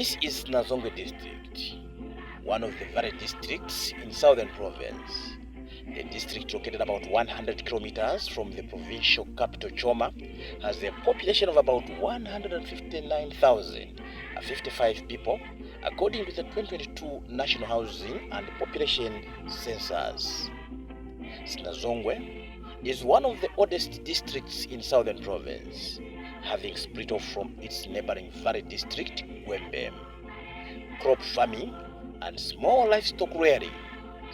This is Sinazongwe District, one of the various districts in Southern Province. The district, located about 100 kilometers from the provincial capital Choma, has a population of about 159,055 people, according to the 2022 National Housing and Population Census. Sinazongwe is one of the oldest districts in Southern Province, having split off from its neighboring valley district, Gwembe. Crop farming and small livestock rearing,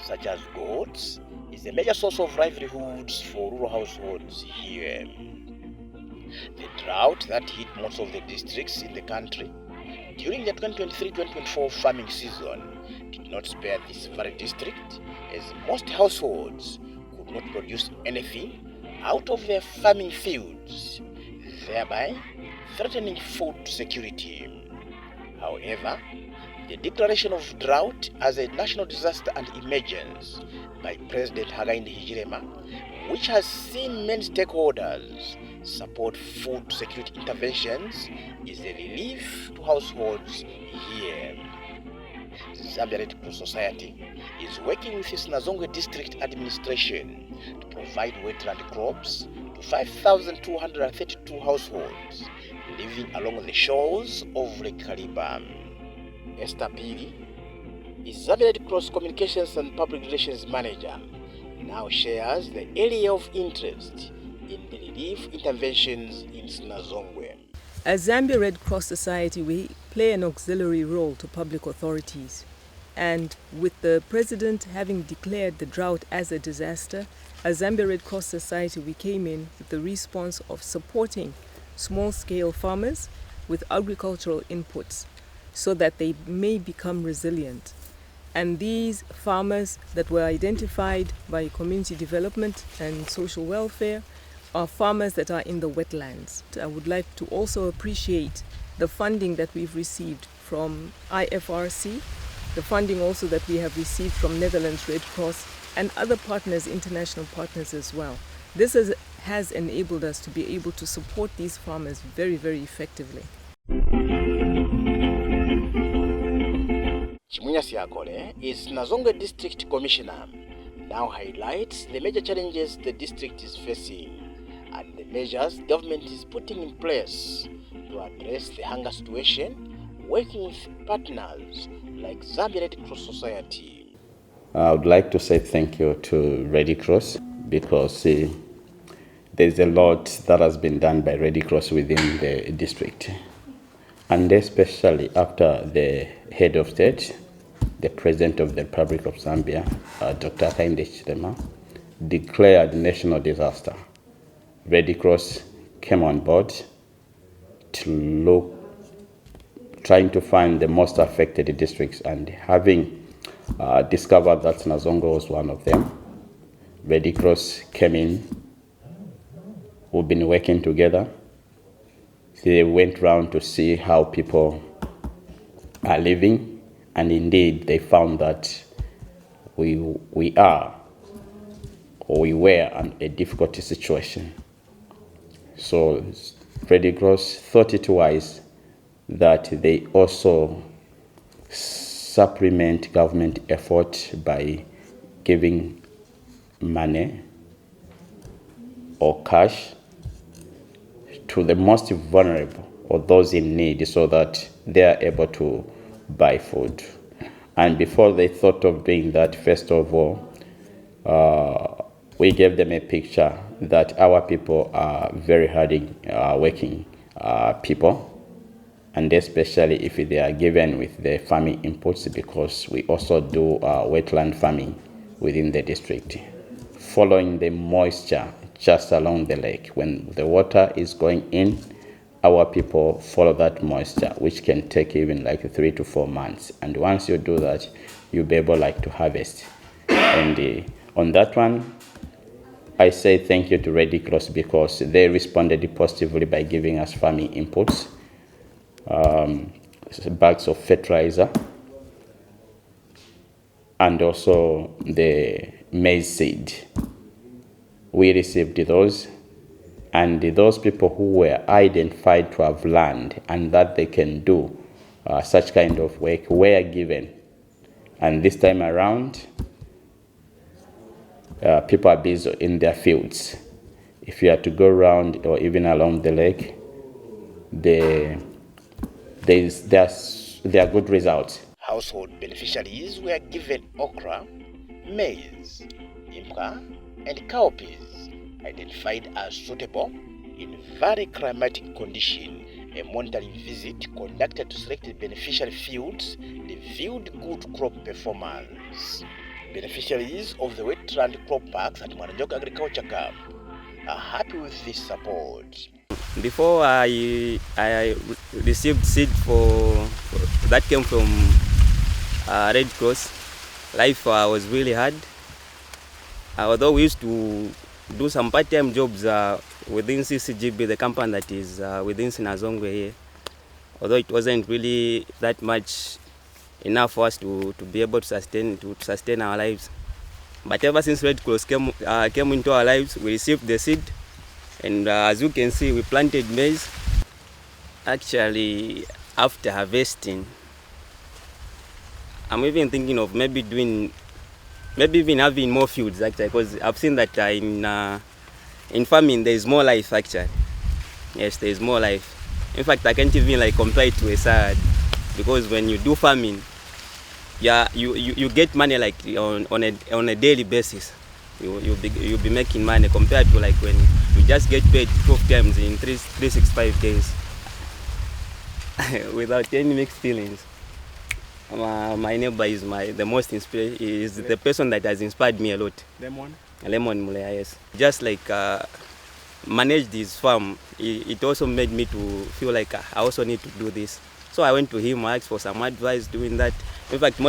such as goats, is a major source of livelihoods for rural households here. The drought that hit most of the districts in the country during the 2023-2024 farming season did not spare this very district, as most households could not produce anything out of their farming fields, thereby threatening food security. However, the declaration of drought as a national disaster and emergency by President Hakainde Hichilema, which has seen many stakeholders support food security interventions, is a relief to households here. Zambia Red Cross Society is working with the Sinazongwe District Administration to provide wetland crops to 5,232 households living along the shores of Lake Kariba. Esther Pili is Zambia Red Cross Communications and Public Relations Manager, now shares the area of interest in the relief interventions in Sinazongwe. As Zambia Red Cross Society, we play an auxiliary role to public authorities. And with the President having declared the drought as a disaster, as Zambia Red Cross Society, we came in with the response of supporting small-scale farmers with agricultural inputs so that they may become resilient. And these farmers that were identified by community development and social welfare are farmers that are in the wetlands. I would like to also appreciate the funding that we've received from IFRC, the funding also that we have received from Netherlands Red Cross and other partners, international partners as well. This has enabled us to be able to support these farmers very, very effectively. Chimunya Siakole is Sinazongwe District Commissioner, now highlights the major challenges the district is facing and the measures government is putting in place to address the hunger situation, working with partners like Zambia Red Cross Society. I would like to say thank you to Red Cross because there's a lot that has been done by Red Cross within the district. And especially after the head of state, the President of the Republic of Zambia, Dr. Hakainde Hichilema, declared national disaster. Red Cross came on board to trying to find the most affected districts, and having discovered that Sinazongwe was one of them, Red Cross came in. We've been working together. They went round to see how people are living, and indeed they found that we were in a difficult situation. So Red Cross thought it wise that they also supplement government effort by giving money or cash to the most vulnerable or those in need so that they are able to buy food. And before they thought of doing that, first of all, we gave them a picture that our people are very hard working people, and especially if they are given with the farming inputs, because we also do wetland farming within the district, following the moisture just along the lake. When the water is going in, our people follow that moisture, which can take even like 3 to 4 months. And once you do that, you'll be able to harvest. And on that one, I say thank you to Red Cross because they responded positively by giving us farming inputs, bags of fertilizer, and also the maize seed. We received those, and those people who were identified to have land and that they can do such kind of work were given. And this time around, people are busy in their fields. If you are to go around or even along the lake, there are good results. Household beneficiaries were given okra, maize, imka, and cowpeas, identified as suitable in very climatic condition. A monitoring visit conducted to selected beneficiary fields revealed good crop performance. Beneficiaries of the wetland crop parks at Mwananjoke Agriculture Camp are happy with this support. Before I received seed for that came from Red Cross, life was really hard. Although we used to do some part-time jobs within CCGB, the company that is within Sinazongwe here, although it wasn't really that much enough for us to be able to sustain our lives. But ever since Red Cross came into our lives, we received the seed, and as you can see, we planted maize. Actually, after harvesting, I'm even thinking of maybe even having more fields actually, because I've seen that in farming there is more life actually. Yes, there is more life. In fact, I can't even compare it to a salad, because when you do farming, yeah, you get money on a daily basis. You'll be making money compared to when you just get paid 12 times in 365 days without any mixed feelings. My neighbor is the person that has inspired me a lot. Lemon Mulea, yes. Just manage this farm, it also made me to feel like I also need to do this. So I went to him, I asked for some advice doing that. In fact,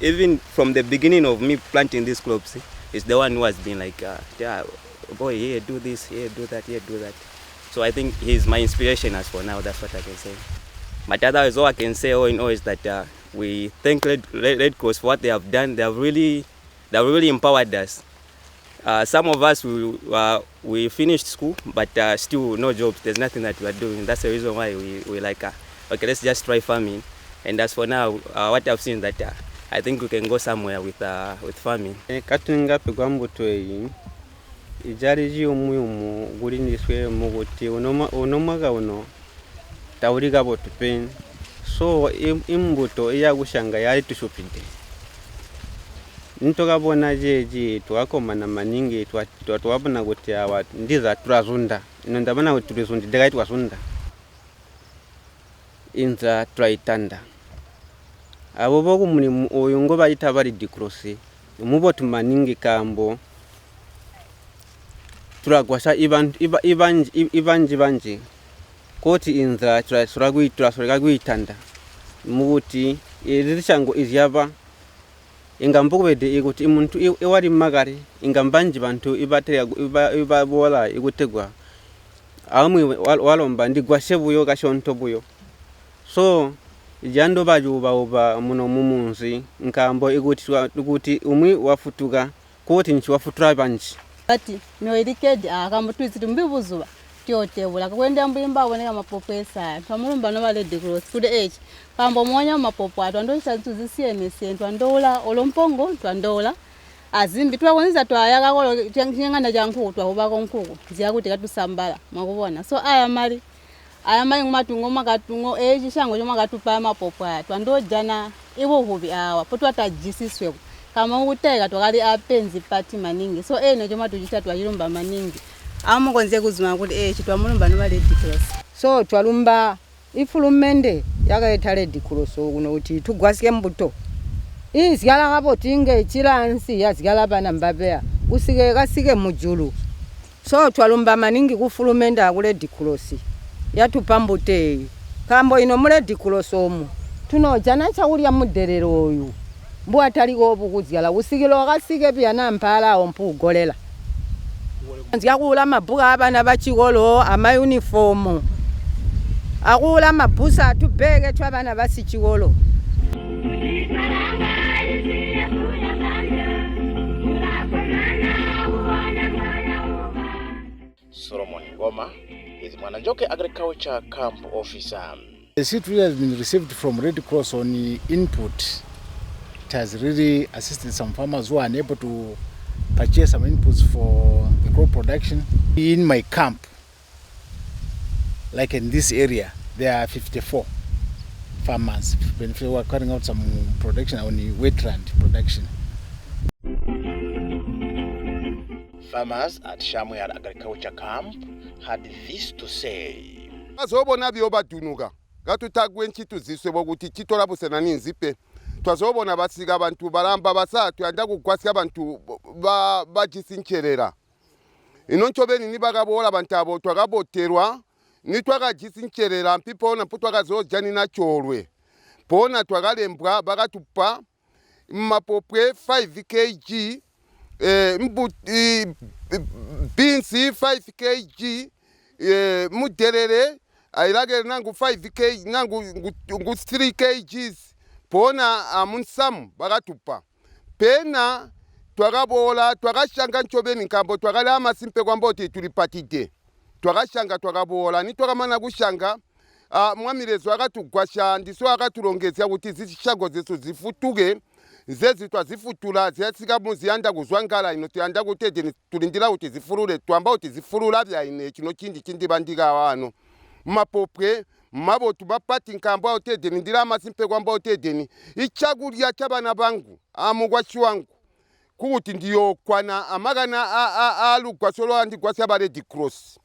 even from the beginning of me planting these crops, it's the one who has been yeah, boy, here do this, here do that, here do that. So I think he's my inspiration as for now. That's what I can say. But otherwise, all I can say all in all is that we thank Red Cross for what they have done. They have really empowered us. Some of us we finished school, but still no jobs. There's nothing that we are doing. That's the reason why we okay, let's just try farming. And as for now, what I've seen that I think we can go somewhere with farming. Katunga pegwambuto yi ijari ji umu guri niswe muguti onomaga ono tawuriga botupen so imbuto iya gushanga yari tushupide ntoga bona jeji twakomana maningi twabona guti awa ndiza turazunda ino ndabona guti turizunda dega twazunda inza twaitanda abo bogu muri oyo ngo bayita bari dikrose mubo tumaningi kambo turagwasha ibanji koti inza turasuraga gwitanda mubuti irishango izyaba ingambugwede iguti umuntu ewari magari ingambanji bantu ibabola igutegwa amwe walomba ndigwashe buyo gashonto buyo so ijando bajuba muno mumunzi nkambo iguti umwi wafutuga koti nchi wafutura banji ati no edikedi akamutwiziti mbibuzuba tyotebula kwenda mbimba aboneka mapopo esa twamulumba no bale Red Cross kude age kambo monya mapopo atwando tuzisiene sentu andola olompongo twandola azimbi twakoniza twayaka kolo tyangana janku twabako nkuku ziyakuti katusambala mwakubona so aya mali ngumatungo makatungo shango choma katupa mapopo twandojana ibuhubi awa potwatajisiswe kama uteka twakali apenzi pati maningi so eno choma tujita twayilumba maningi amukonze kuzuma kuti chitwamulumba no Red Cross so twalumba ifulumende yakaita Red Cross kuno kuti tugwasike mbuto izyala ngabo tinge chilansi yazyala bana mbabea usike kasike mujulu so twalumba maningi kufulumende ku Red Cross yatupambute kambo ino mu Red Cross omu tunojana chakulya muderero oyu mbu ataliko obukuzyala usikilo kasike bya nampala ompugolela nziyakula mabuka abana bachikolo ama uniform akula mabusa atubheke twabana basichikolo Solomon Ngoma is Mwananjoke Agriculture Camp Officer. The seed which has been received from Red Cross on input, it has really assisted some farmers who are unable to purchase some inputs for the crop production. In my camp, like in this area, there are 54 farmers who are carrying out some production on the wetland production. Farmers at Shamwell Agriculture Camp had this to say. Azobona byobatunuka gatutagwe nchitu ziswe kuti chitola busena ninzipe twazobona basiga abantu balamba basatu yanda kugwasya abantu bajisincherera ino nchobeni nibagabola abantu abo twagaboterwa nitwagajisincherera mpipona putwagazojani na cholwe pona twagalembwa bagatupa mapopwe 5 kg beans 5 kg muderere ailage nangu 5 kg nangu 3 kgs pona amunsamu bagatupa pena twagabola twagashanga nchobeni nkambo twagala amasimpe kwamboti tulipatide twagashanga twagabola ni twagamana gushanga mwamirezo agatugwasha ndiso agatulongezya kuti zishago zetu zifutuge zezi twazifutula ziyasika muziyanda kuzwangala ino tuyanda kutedeni tulindira kuti zifurule twamba kuti zifurula bya ine kino kindi bandiga wano mapopwe mabo tubapati nkambo utedeni ndira amasimpe kwamba utedeni ichagulya cyabana bangu amugwachi wangu kuti ndiyo kwana amagana alugwasolo andi gwasya ba Red Cross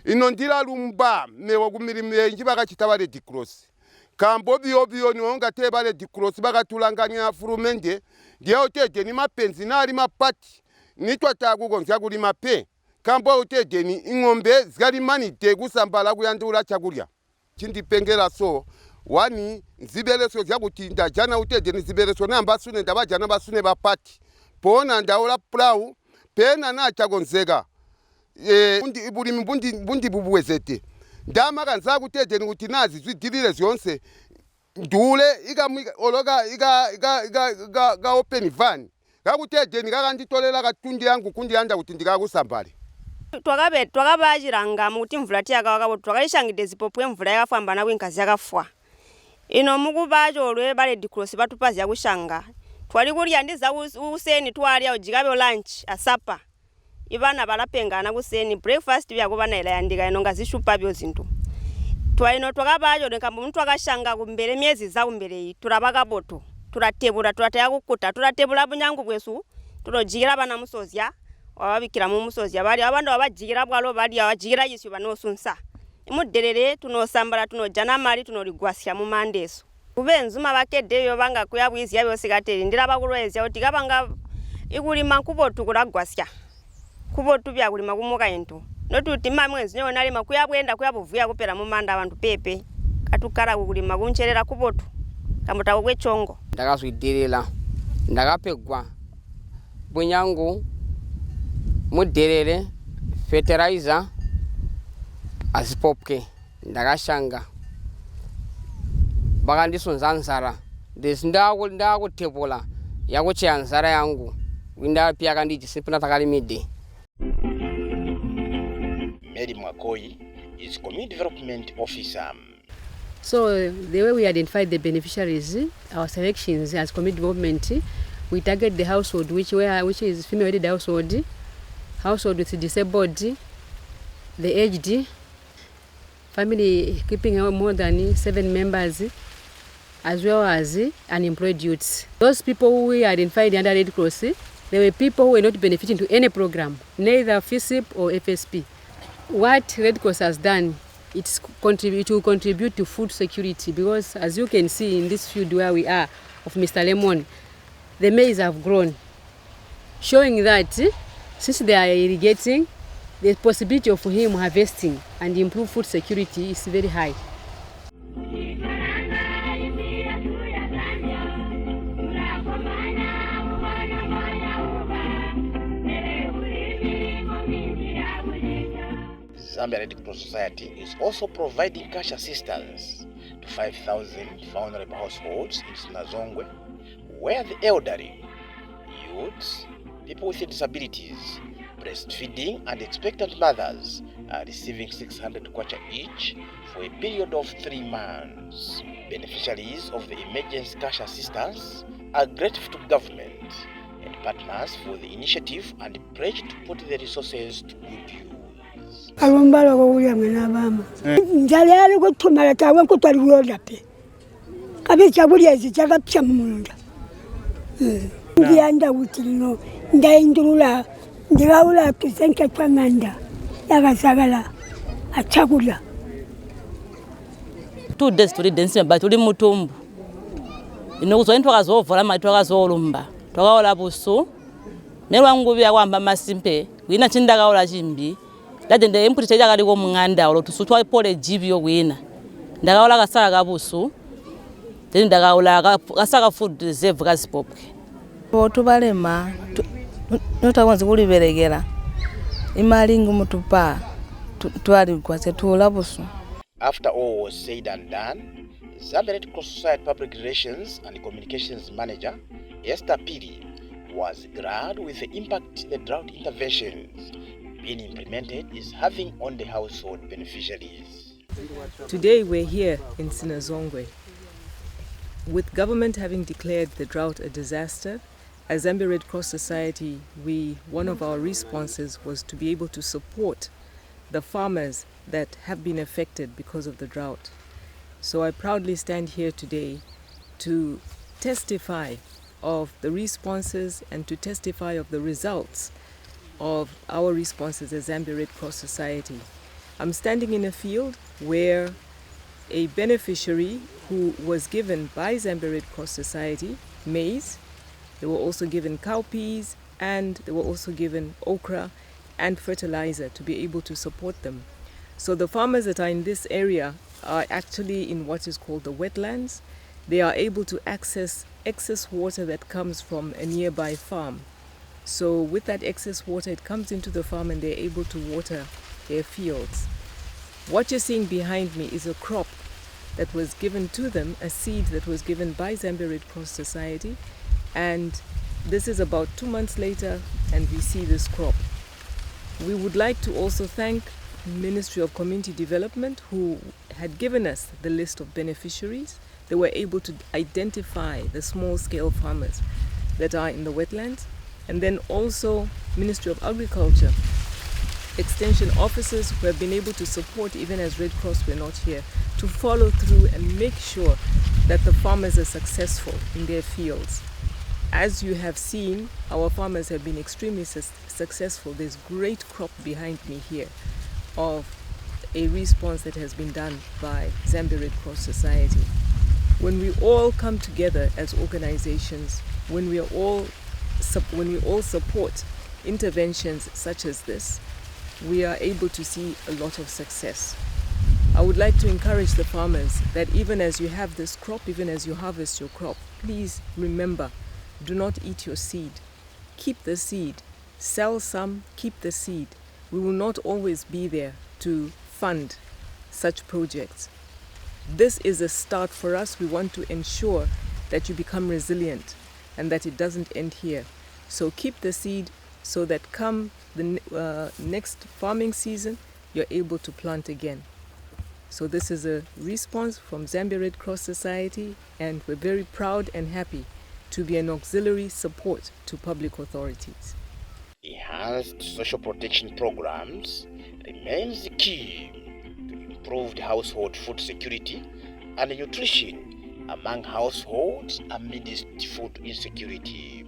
ino ndira lumba mewo kumirime njibaka chitaba Red Cross kambo biyo niwonga teba Red Cross bagatulanganya furumende ndiyo utede ni mapenzi nari mapati nitwa tagugonza kuli mape kambo utede ni ingombe zgali manite gusambala kuyandula chagulya chindipengera so wani nzibeleso zakutinda jana utede ni zibeleso namba sune ndabajana basune bapati pona ndaula plau pena na chagonzega ibulimi bundi bubuwezete ndama kanza kutede ni kuti nazi zidilile zonse ndule ologa iga open van kakutede ni kakanditolela katundi yangu kundi yanda kuti ndikakusambale twakabajiranga muti mvula tiyakawakabo twakayishangide zipopwe mvula yakafamba kwinkazi yakafwa ino mukubajo olwe ba Red Cross batupazi yakushanga twali kulya ndiza useni twalya ujikabe lunch asapa ibana balapengana kuseni breakfast byakubana ila yandika ino ngazishupa byo zintu twalino twakabajo nekambo muntu akashanga kumbere myezi za kumbere turabaka boto turatebula turataya kukuta turatebula bunyangu bwesu turojira bana musozya wababikira mu musozya bali abandi abajira bwalo bali abajira yisu banosunsa imuderere tunosambala tunojana mali tunoligwasya mu mandeso kubenzuma bakedeyo banga kuyabwizya byose gateri ndira bakulwezya uti kabanga ikulima kubotu kulagwasya kubotu byakulima kumuka into notuti mamwezi nyo nalima kuyabwenda kuyabuvuya kupera mu manda abantu pepe katukara kukulima kuncherera kubotu kamutawo kwechongo ndakazwidirira ndakapegwa bunyangu muderere fertilizer azipopke ndakashanga bakandisonza nzara ndakutebula yakucheya nzara yangu windapya kanditi sipuna takalimide. Mary Mwakoi is Community Development Officer. So the way we identify the beneficiaries, our selections as community development, we target the household which is female-headed household with disabled, the aged, family keeping more than 7 members, as well as unemployed youths. Those people who we identified under Red Cross, they were people who were not benefiting to any program, neither FSIP or FSP. What Red Cross has done, it will contribute to food security, because as you can see in this field where we are of Mr. Lemon, the maize have grown, showing that since they are irrigating, the possibility of him harvesting and improve food security is very high. Zambia Red Cross Society is also providing cash assistance to 5,000 vulnerable households in Sinazongwe, where the elderly, youths, people with disabilities, breastfeeding and expectant mothers are receiving 600 kwacha each for a period of 3 months. Beneficiaries of the emergency cash assistance are grateful to government and partners for the initiative and pledge to put the resources to good use. Alumbalo kwa uli amena mama. Njale alu kutumala tawe kutwali uyoda pe. Kabisa uli ezi chaka pcha munda. Ndianda utino. Ndaindulula. Ndigaula tusenke kwa nganda. Yagasagala. Achagula. 2 days tuli densi mba tuli mutumbu. Inokuzo into akazovala matu akazolumba. Twakaola busu. Nelwa ngubi yakwamba masimpe. Wina chindakaola chimbi. Lade nde imputi cheja kaliko mnganda olo tusutwa pole jibyo wina. Ndakaola kasaka kabusu. Then ndakaola kasaka food reserve kasipopke. Otubalema notawanze kuliberegera. Imali ngumutupa. Twali kwase tula busu. After all was said and done, Zambia Red Cross Society Public Relations and Communications Manager Esther Piri was glad with the impact the drought interventions being implemented is having on the household beneficiaries. Today we're here in Sinazongwe. With government having declared the drought a disaster, as Zambia Red Cross Society, one of our responses was to be able to support the farmers that have been affected because of the drought. So I proudly stand here today to testify of the responses and to testify of the results of our responses as Zambia Red Cross Society. I'm standing in a field where a beneficiary who was given by Zambia Red Cross Society maize, they were also given cowpeas, and they were also given okra and fertilizer to be able to support them. So the farmers that are in this area are actually in what is called the wetlands. They are able to access excess water that comes from a nearby farm. So with that excess water, it comes into the farm and they're able to water their fields. What you're seeing behind me is a crop that was given to them, a seed that was given by Zambia Red Cross Society. And this is about 2 months later, and we see this crop. We would like to also thank Ministry of Community Development, who had given us the list of beneficiaries. They were able to identify the small-scale farmers that are in the wetlands. And then also Ministry of Agriculture, extension officers who have been able to support, even as Red Cross were not here, to follow through and make sure that the farmers are successful in their fields. As you have seen, our farmers have been extremely successful. There's great crop behind me here of a response that has been done by Zambia Red Cross Society. When we all come together as organizations, when we all support interventions such as this, we are able to see a lot of success. I would like to encourage the farmers that even as you have this crop, even as you harvest your crop, please remember, do not eat your seed. Keep the seed. Sell some, keep the seed. We will not always be there to fund such projects. This is a start for us. We want to ensure that you become resilient and that it doesn't end here. So keep the seed so that come the next farming season, you're able to plant again. So this is a response from Zambia Red Cross Society, and we're very proud and happy to be an auxiliary support to public authorities. Enhanced social protection programs remains the key to improved household food security and nutrition among households amidst food insecurity.